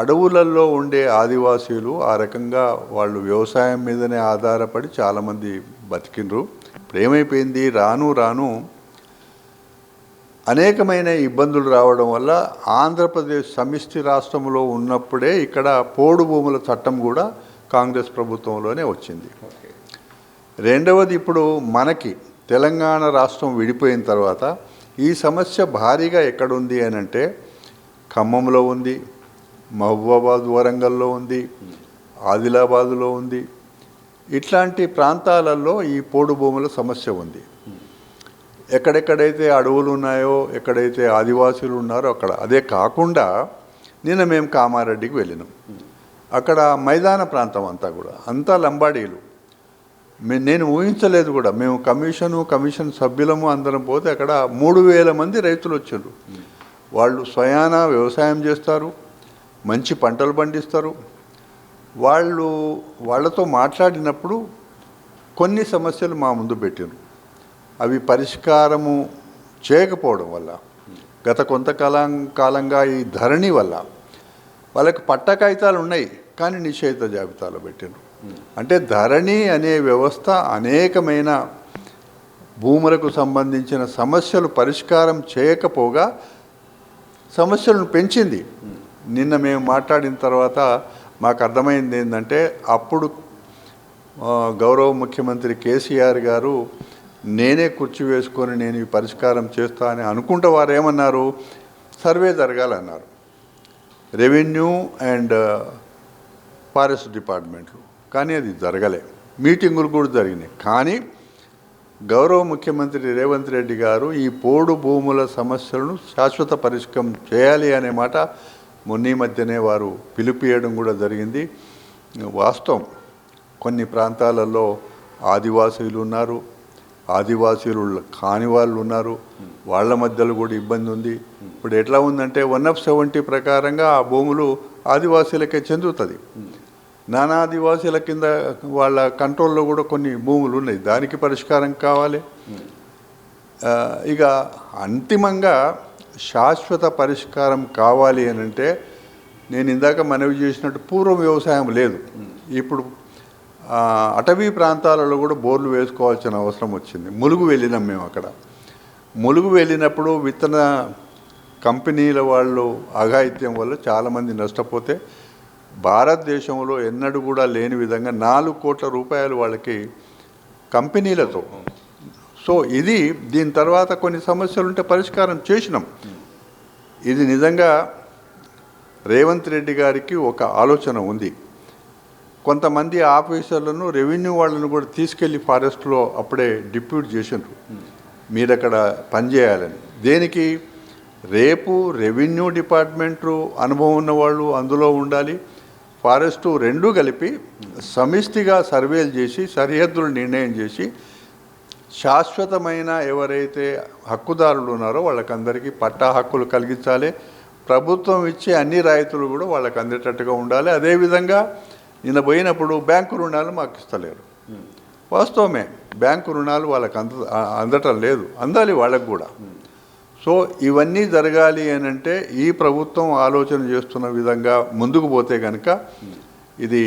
అడవులలో ఉండే ఆదివాసీలు ఆ రకంగా వాళ్ళు వ్యవసాయం మీదనే ఆధారపడి చాలామంది బతికిండ్రు. ఇప్పుడు ఏమైపోయింది, రాను రాను అనేకమైన ఇబ్బందులు రావడం వల్ల ఆంధ్రప్రదేశ్ సమిష్టి రాష్ట్రంలో ఉన్నప్పుడే ఇక్కడ పోడు భూముల చట్టం కూడా కాంగ్రెస్ ప్రభుత్వంలోనే వచ్చింది. రెండవది, ఇప్పుడు మనకి తెలంగాణ రాష్ట్రం విడిపోయిన తర్వాత ఈ సమస్య భారీగా ఎక్కడుంది అని అంటే ఖమ్మంలో ఉంది, మహబూబాబాద్ వరంగల్లో ఉంది, ఆదిలాబాదులో ఉంది. ఇట్లాంటి ప్రాంతాలలో ఈ పోడు భూముల సమస్య ఉంది. ఎక్కడెక్కడైతే అడవులు ఉన్నాయో, ఎక్కడైతే ఆదివాసులు ఉన్నారో అక్కడ. అదే కాకుండా నిన్న మేము కామారెడ్డికి వెళ్ళినాం. అక్కడ మైదాన ప్రాంతం అంతా కూడా అంతా లంబాడీలు. నేను ఊహించలేదు కూడా. మేము కమిషన్ సభ్యులము అందరం పోతే అక్కడ 3,000 మంది రైతులు వచ్చారు. వాళ్ళు స్వయాన వ్యవసాయం చేస్తారు, మంచి పంటలు పండిస్తారు. వాళ్ళతో మాట్లాడినప్పుడు కొన్ని సమస్యలు మా ముందు పెట్టారు. అవి పరిష్కారము చేయకపోవడం వల్ల, గత కొంతకాలంగా ఈ ధరణి వల్ల వాళ్ళకి పట్ట కాగితాలు ఉన్నాయి కానీ నిషేధ జాబితాలో పెట్టారు. అంటే ధరణి అనే వ్యవస్థ అనేకమైన భూములకు సంబంధించిన సమస్యలు పరిష్కారం చేయకపోగా సమస్యలను పెంచింది. నిన్న మేము మాట్లాడిన తర్వాత మాకు అర్థమైంది ఏంటంటే, అప్పుడు గౌరవ ముఖ్యమంత్రి కేసీఆర్ గారు నేనే కుర్చీ వేసుకొని నేను ఈ పరిష్కారం చేస్తా అని అనుకుంటే వారు ఏమన్నారు, సర్వే జరగాలన్నారు. రెవెన్యూ అండ్ ఫారెస్ట్ డిపార్ట్మెంట్లు. కానీ అది జరగలే. మీటింగులు కూడా జరిగినాయి. కానీ గౌరవ ముఖ్యమంత్రి రేవంత్ రెడ్డి గారు ఈ పోడు భూముల సమస్యలను శాశ్వత పరిష్కారం చేయాలి అనే మాట మొన్న మధ్యనే వారు పిలుపుయడం కూడా జరిగింది. వాస్తవం, కొన్ని ప్రాంతాలలో ఆదివాసీలు ఉన్నారు, ఆదివాసీలు కాని వాళ్ళు ఉన్నారు, వాళ్ళ మధ్యలో కూడా ఇబ్బంది ఉంది. ఇప్పుడు ఎట్లా ఉందంటే 1/70 ప్రకారంగా ఆ భూములు ఆదివాసీలకే చెందుతుంది. నానా ఆదివాసీల కింద వాళ్ళ కంట్రోల్లో కూడా కొన్ని భూములు ఉన్నాయి. దానికి పరిష్కారం కావాలి. ఇక అంతిమంగా శాశ్వత పరిష్కారం కావాలి అని అంటే, నేను ఇందాక మనవి చేసినట్టు పూర్వం వ్యవసాయం లేదు. ఇప్పుడు అటవీ ప్రాంతాలలో కూడా బోర్లు వేసుకోవాల్సిన అవసరం వచ్చింది. ములుగు వెళ్ళినాం మేము. అక్కడ ములుగు వెళ్ళినప్పుడు విత్తన కంపెనీల వాళ్ళు అఘాయిత్యం వల్ల చాలామంది నష్టపోతే భారతదేశంలో ఎన్నడూ కూడా లేని విధంగా 4 కోట్ల రూపాయలు వాళ్ళకి కంపెనీలతో. సో ఇది దీని తర్వాత కొన్ని సమస్యలు ఉంటే పరిష్కారం చేసినాం. ఇది నిజంగా రేవంత్ రెడ్డి గారికి ఒక ఆలోచన ఉంది. కొంతమంది ఆఫీసర్లను, రెవెన్యూ వాళ్ళను కూడా తీసుకెళ్ళి ఫారెస్ట్లో అప్పుడే డిప్యూట్ చేసినారు, మీరు అక్కడ పనిచేయాలని. దేనికి? రేపు రెవెన్యూ డిపార్ట్మెంటు అనుభవం ఉన్నవాళ్ళు అందులో ఉండాలి, ఫారెస్టు రెండూ కలిపి సమిష్టిగా సర్వేలు చేసి సరిహద్దులు నిర్ణయం చేసి శాశ్వతమైన ఎవరైతే హక్కుదారులు ఉన్నారో వాళ్ళకందరికీ పట్టా హక్కులు కలిగించాలి. ప్రభుత్వం ఇచ్చే అన్ని రాయితీలు కూడా వాళ్ళకి అందేటట్టుగా ఉండాలి. అదేవిధంగా నిన్న పోయినప్పుడు బ్యాంకు రుణాలు మాకు ఇస్తలేరు. వాస్తవమే, బ్యాంకు రుణాలు వాళ్ళకి అందటం లేదు, అందాలి వాళ్ళకు కూడా. సో ఇవన్నీ జరగాలి అని అంటే ఈ ప్రభుత్వం ఆలోచన చేస్తున్న విధంగా ముందుకు పోతే కనుక ఇది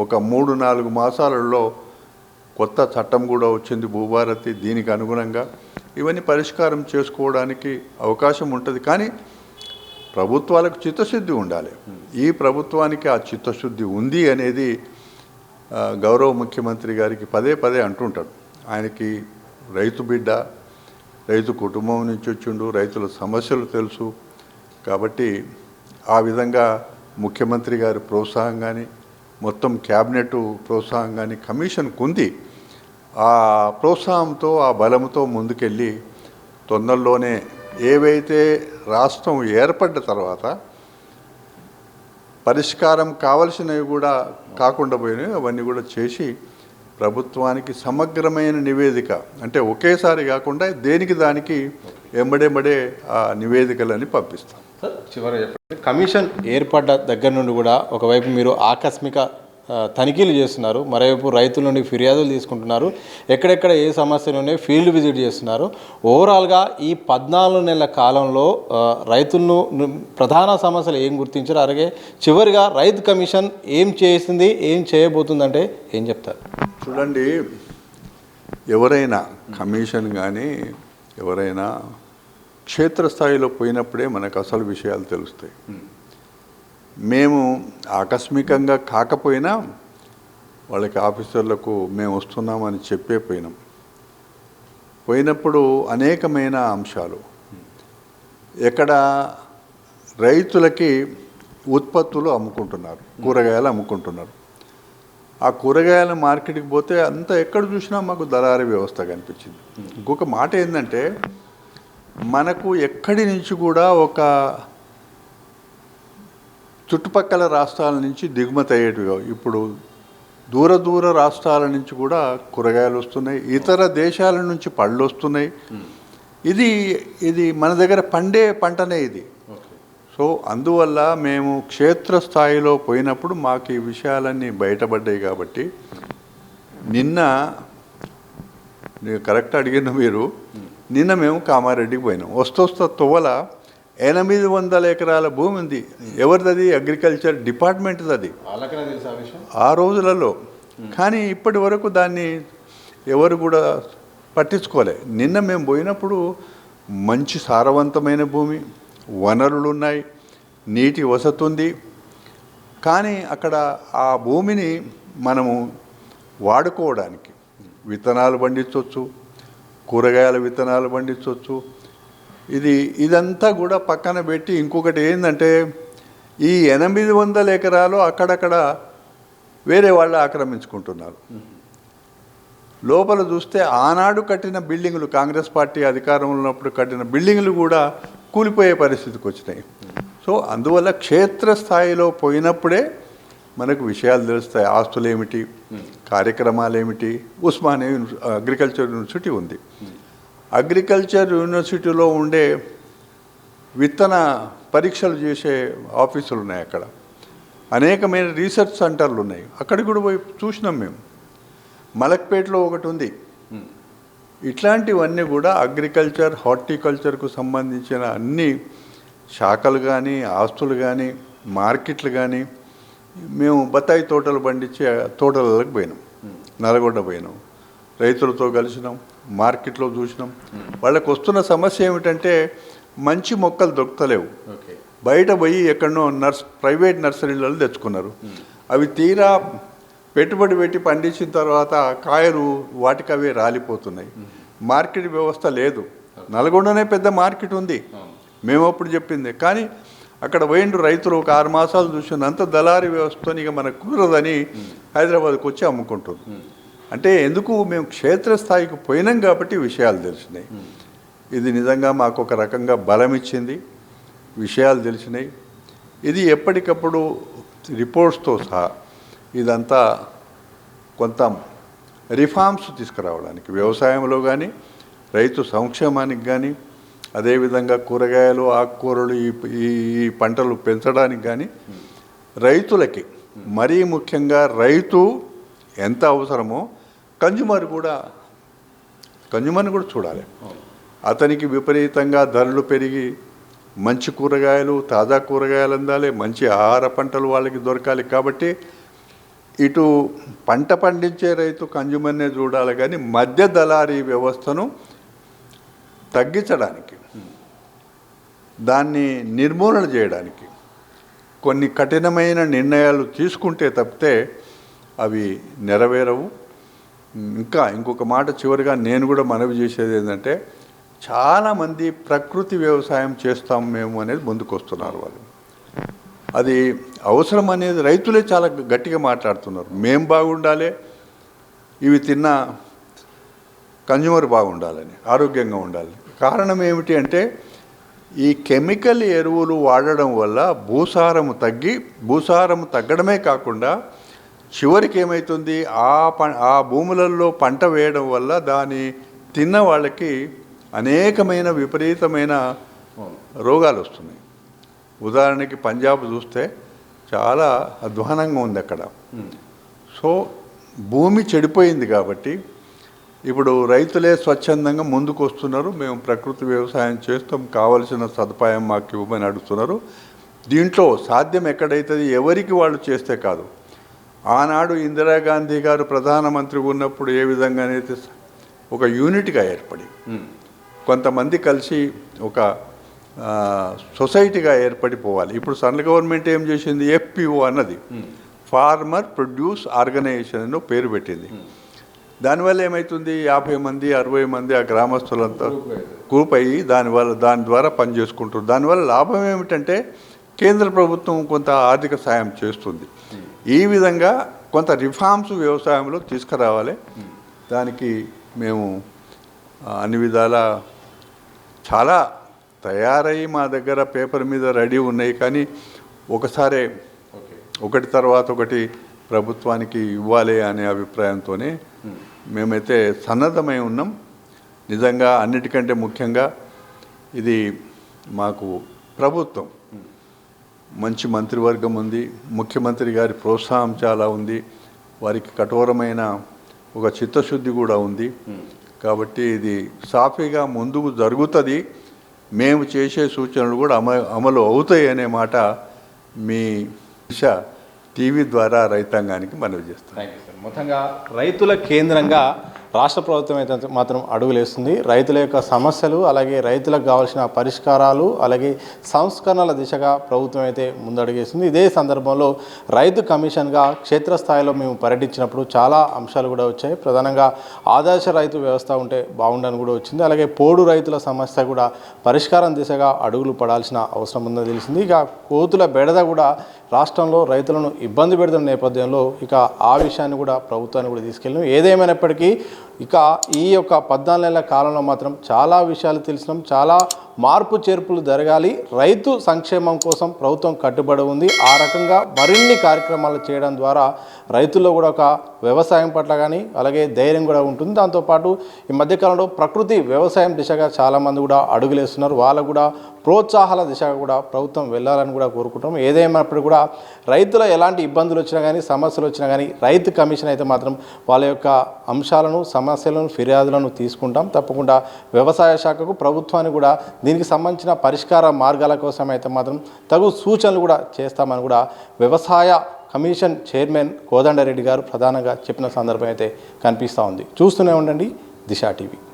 ఒక 3-4 మాసాలలో కొత్త చట్టం కూడా వచ్చింది భూభారతి, దీనికి అనుగుణంగా ఇవన్నీ పరిష్కారం చేసుకోవడానికి అవకాశం ఉంటుంది. కానీ ప్రభుత్వాలకు చిత్తశుద్ధి ఉండాలి. ఈ ప్రభుత్వానికి ఆ చిత్తశుద్ధి ఉంది అనేది గౌరవ ముఖ్యమంత్రి గారికి పదే పదే అంటుంటాడు. ఆయనకి రైతు బిడ్డ, రైతు కుటుంబం నుంచి వచ్చిండు, రైతుల సమస్యలు తెలుసు. కాబట్టి ఆ విధంగా ముఖ్యమంత్రి గారి ప్రోత్సాహం కానీ, మొత్తం క్యాబినెట్ ప్రోత్సాహం కానీ కమిషన్కు ఉంది. ఆ ప్రోత్సాహంతో, ఆ బలంతో ముందుకెళ్ళి తొందరలోనే ఏవైతే రాష్ట్రం ఏర్పడ్డ తర్వాత పరిష్కారం కావలసినవి కూడా కాకుండా పోయినాయి అవన్నీ కూడా చేసి ప్రభుత్వానికి సమగ్రమైన నివేదిక, అంటే ఒకేసారి కాకుండా దేనికి దానికి ఎంబడెంబడే ఆ నివేదికలని పంపిస్తాం. చివరి చెప్పండి, కమిషన్ ఏర్పడ్డ దగ్గర నుండి కూడా ఒకవైపు మీరు ఆకస్మిక తనిఖీలు చేస్తున్నారు, మరోవైపు రైతుల నుండి ఫిర్యాదులు తీసుకుంటున్నారు, ఎక్కడెక్కడ ఏ సమస్యలు ఉన్నాయో ఫీల్డ్ విజిట్ చేస్తున్నారు. ఓవరాల్గా ఈ 14 నెలల కాలంలో రైతులను ప్రధాన సమస్యలు ఏం గుర్తించారు, అలాగే చివరిగా రైతు కమిషన్ ఏం చేసింది, ఏం చేయబోతుందంటే ఏం చెప్తారు? చూడండి, ఎవరైనా కమిషన్ కానీ ఎవరైనా క్షేత్రస్థాయిలో పోయినప్పుడే మనకు అసలు విషయాలు తెలుస్తాయి. మేము ఆకస్మికంగా కాకపోయినా వాళ్ళకి ఆఫీసర్లకు మేము వస్తున్నామని చెప్పే పోయినప్పుడు అనేకమైన అంశాలు, ఎక్కడ రైతులకి ఉత్పత్తులు అమ్ముకుంటున్నారు, కూరగాయలు అమ్ముకుంటున్నారు. ఆ కూరగాయల మార్కెట్కి పోతే అంతా ఎక్కడ చూసినా మాకు దళారీ వ్యవస్థ కనిపించింది. ఇంకొక మాట ఏంటంటే, మనకు ఎక్కడి నుంచి కూడా ఒక చుట్టుపక్కల రాష్ట్రాల నుంచి దిగుమతి అయ్యేటివి, ఇప్పుడు దూర రాష్ట్రాల నుంచి కూడా కూరగాయలు వస్తున్నాయి, ఇతర దేశాల నుంచి పళ్ళు వస్తున్నాయి. ఇది మన దగ్గర పండే పంటనే ఇది. సో అందువల్ల మేము క్షేత్రస్థాయిలో పోయినప్పుడు మాకు ఈ విషయాలన్నీ బయటపడ్డాయి. కాబట్టి నిన్న కరెక్ట్ అడిగిన మీరు, నిన్న మేము కామారెడ్డికి పోయినాం. వస్తూ తొవ్వల 800 ఎకరాల భూమి ఉంది. ఎవరిది? అగ్రికల్చర్ డిపార్ట్మెంట్ది అది ఆ రోజులలో. కానీ ఇప్పటి వరకు దాన్ని ఎవరు కూడా పట్టించుకోలే. నిన్న మేము పోయినప్పుడు మంచి సారవంతమైన భూమి, వనరులు ఉన్నాయి, నీటి వసతి ఉంది. కానీ అక్కడ ఆ భూమిని మనము వాడుకోవడానికి విత్తనాలు పండించవచ్చు, కూరగాయల విత్తనాలు పండించవచ్చు. ఇదంతా కూడా పక్కన పెట్టి ఇంకొకటి ఏంటంటే, ఈ 800 ఎకరాలు అక్కడక్కడ వేరే వాళ్ళు ఆక్రమించుకుంటున్నారు. లోపల చూస్తే ఆనాడు కట్టిన బిల్డింగులు, కాంగ్రెస్ పార్టీ అధికారంలో ఉన్నప్పుడు కట్టిన బిల్డింగులు కూడా కూలిపోయే పరిస్థితికి వచ్చినాయి. సో అందువల్ల క్షేత్రస్థాయిలో పోయినప్పుడే మనకు విషయాలు తెలుస్తాయి. ఆస్తులు ఏమిటి, కార్యక్రమాలు ఏమిటి. ఉస్మానియా అగ్రికల్చర్ యూనివర్సిటీ ఉంది. అగ్రికల్చర్ యూనివర్సిటీలో ఉండే విత్తన పరీక్షలు చేసే ఆఫీసులు ఉన్నాయి. అక్కడ అనేకమైన రీసెర్చ్ సెంటర్లు ఉన్నాయి. అక్కడికి కూడా పోయి చూసినాం మేము. మలక్పేటలో ఒకటి ఉంది. ఇట్లాంటివన్నీ కూడా అగ్రికల్చర్, హార్టికల్చర్కు సంబంధించిన అన్ని శాఖలు కానీ, ఆస్తులు కానీ, మార్కెట్లు కానీ. మేము బత్తాయి తోటలు పండించే తోటలకు పోయినాం, నల్గొండ పోయినాం, రైతులతో కలిసినాం, మార్కెట్లో చూసినాం. వాళ్ళకు వస్తున్న సమస్య ఏమిటంటే, మంచి మొక్కలు దొరుకుతలేవు. బయట పోయి ఎక్కడనో ప్రైవేట్ నర్సరీలలో తెచ్చుకున్నారు. అవి తీరా పెట్టుబడి పెట్టి పండించిన తర్వాత కాయలు వాటికవే రాలిపోతున్నాయి. మార్కెట్ వ్యవస్థ లేదు. నల్గొండనే పెద్ద మార్కెట్ ఉంది, మేము అప్పుడు చెప్పింది. కానీ అక్కడ పోయిండు రైతులు, ఒక 6 మాసాలు చూసిన అంత దళారీ వ్యవస్థతో ఇక మనకు కుదరదని హైదరాబాద్కి వచ్చి అమ్ముకుంటుంది. అంటే ఎందుకు, మేము క్షేత్రస్థాయికి పోయినాం కాబట్టి విషయాలు తెలిసినాయి. ఇది నిజంగా మాకు ఒక రకంగా బలం ఇచ్చింది, విషయాలు తెలిసినాయి. ఇది ఎప్పటికప్పుడు రిపోర్ట్స్తో సహా ఇదంతా కొంత రిఫార్మ్స్ తీసుకురావడానికి, వ్యవసాయంలో కానీ, రైతు సంక్షేమానికి కానీ, అదేవిధంగా కూరగాయలు, ఆకుకూరలు, ఈ పంటలు పెంచడానికి కానీ, రైతులకి మరీ ముఖ్యంగా రైతు ఎంత అవసరమో కన్జ్యూమర్ని కూడా చూడాలి. అతనికి విపరీతంగా ధరలు పెరిగి మంచి కూరగాయలు, తాజా కూరగాయలు అందాలి, మంచి ఆహార పంటలు వాళ్ళకి దొరకాలి. కాబట్టి ఇటు పంట పండించే రైతు కన్జ్యూమర్నే చూడాలి, కానీ మధ్య దళారీ వ్యవస్థను తగ్గించడానికి, దాన్ని నిర్మూలన చేయడానికి కొన్ని కఠినమైన నిర్ణయాలు తీసుకుంటే తప్పితే అవి నెరవేరవు. ఇంకొక మాట చివరిగా నేను కూడా మనవి చేసేది ఏంటంటే, చాలామంది ప్రకృతి వ్యవసాయం చేస్తాం మేము అనేది ముందుకు వస్తున్నారు. వాళ్ళు అది అవసరం అనేది రైతులే చాలా గట్టిగా మాట్లాడుతున్నారు. మేము బాగుండాలి, ఇవి తిన్న కన్జ్యూమర్ బాగుండాలని, ఆరోగ్యంగా ఉండాలి. కారణం ఏమిటి అంటే, ఈ కెమికల్ ఎరువులు వాడడం వల్ల భూసారం తగ్గడమే కాకుండా చివరికి ఏమవుతుంది, ఆ భూములలో పంట వేయడం వల్ల దాన్ని తిన్న వాళ్ళకి అనేకమైన విపరీతమైన రోగాలు వస్తున్నాయి. ఉదాహరణకి పంజాబ్ చూస్తే చాలా అధ్వానంగా ఉంది అక్కడ. సో భూమి చెడిపోయింది కాబట్టి ఇప్పుడు రైతులే స్వచ్ఛందంగా ముందుకు వస్తున్నారు. మేము ప్రకృతి వ్యవసాయం చేస్తాం, కావలసిన సదుపాయం మాకు ఇవ్వమని అడుగుతున్నారు. దీంట్లో సాధ్యం ఎక్కడైతుంది, ఎవరికి వాళ్ళు చేస్తే కాదు. ఆనాడు ఇందిరాగాంధీ గారు ప్రధానమంత్రి ఉన్నప్పుడు ఏ విధంగానైతే ఒక యూనిట్గా ఏర్పడి కొంతమంది కలిసి ఒక సొసైటీగా ఏర్పడిపోవాలి. ఇప్పుడు సెంట్రల్ గవర్నమెంట్ ఏం చేసింది, FPO అన్నది, ఫార్మర్ ప్రొడ్యూస్ ఆర్గనైజేషన్ అని పేరు పెట్టింది. దానివల్ల ఏమవుతుంది, 50 మంది 60 మంది ఆ గ్రామస్తులంతా గ్రూప్ అయ్యి దాని ద్వారా పనిచేసుకుంటారు. దానివల్ల లాభం ఏమిటంటే కేంద్ర ప్రభుత్వం కొంత ఆర్థిక సాయం చేస్తుంది. ఈ విధంగా కొంత రిఫార్మ్స్ వ్యవసాయంలో తీసుకురావాలి. దానికి మేము అన్ని విధాల చాలా తయారయ్యి మా దగ్గర పేపర్ మీద రెడీ ఉన్నాయి, కానీ ఒకసారి ఒకటి తర్వాత ఒకటి ప్రభుత్వానికి ఇవ్వాలి అనే అభిప్రాయంతోనే మేమైతే సన్నద్ధమై ఉన్నాం. నిజంగా అన్నిటికంటే ముఖ్యంగా ఇది మాకు ప్రభుత్వం మంచి మంత్రివర్గం ఉంది, ముఖ్యమంత్రి గారి ప్రోత్సాహం చాలా ఉంది, వారికి కఠోరమైన ఒక చిత్తశుద్ధి కూడా ఉంది. కాబట్టి ఇది సాఫీగా ముందుకు జరుగుతుంది. మేము చేసే సూచనలు కూడా అమలు అవుతాయి అనే మాట మీ దిశ టీవీ ద్వారా రైతాంగానికి మనవి చేస్తాం. Thank you sir. మొత్తంగా రైతుల కేంద్రంగా రాష్ట్ర ప్రభుత్వం అయితే మాత్రం అడుగులేస్తుంది. రైతుల యొక్క సమస్యలు, అలాగే రైతులకు కావాల్సిన పరిష్కారాలు, అలాగే సంస్కరణల దిశగా ప్రభుత్వం అయితే ముందడుగేస్తుంది. ఇదే సందర్భంలో రైతు కమిషన్గా క్షేత్రస్థాయిలో మేము పర్యటించినప్పుడు చాలా అంశాలు కూడా వచ్చాయి. ప్రధానంగా ఆదర్శ రైతు వ్యవస్థ ఉంటే బాగుండని కూడా వచ్చింది. అలాగే పోడు రైతుల సమస్య కూడా పరిష్కారం దిశగా అడుగులు పడాల్సిన అవసరం ఉందని తెలిసింది. ఇక కోతుల బెడద కూడా రాష్ట్రంలో రైతులను ఇబ్బంది పెడుతున్న నేపథ్యంలో ఇక ఆ విషయాన్ని కూడా ప్రభుత్వాన్ని కూడా తీసుకెళ్ళాం. ఏదేమైనప్పటికీ ఇక ఈ యొక్క 14 నెలల కాలంలో మాత్రం చాలా విషయాలు తెలిసినాం. చాలా మార్పు చేర్పులు జరగాలి. రైతు సంక్షేమం కోసం ప్రభుత్వం కట్టుబడి ఉంది. ఆ రకంగా మరిన్ని కార్యక్రమాలు చేయడం ద్వారా రైతుల్లో కూడా ఒక వ్యవసాయం పట్ల కానీ అలాగే ధైర్యం కూడా ఉంటుంది. దాంతోపాటు ఈ మధ్యకాలంలో ప్రకృతి వ్యవసాయం దిశగా చాలామంది కూడా అడుగులేస్తున్నారు. వాళ్ళకు కూడా ప్రోత్సాహాల దిశగా కూడా ప్రభుత్వం వెళ్ళాలని కూడా కోరుకుంటాం. ఏదేమైనప్పుడు కూడా రైతుల ఎలాంటి ఇబ్బందులు వచ్చినా కానీ సమస్యలు వచ్చినా కానీ రైతు కమిషన్ అయితే మాత్రం వాళ్ళ యొక్క అంశాలను, సమస్యలను, ఫిర్యాదులను తీసుకుంటాం. తప్పకుండా వ్యవసాయ శాఖకు, ప్రభుత్వానికి కూడా దీనికి సంబంధించిన పరిష్కార మార్గాల కోసం అయితే మాత్రం తగు సూచనలు కూడా చేస్తామని కూడా వ్యవసాయ కమిషన్ చైర్మన్ కోదండరెడ్డి గారు ప్రధానంగా చెప్పిన సందర్భం అయితే కనిపిస్తూ ఉంది. చూస్తూనే ఉండండి దిశ టీవీ.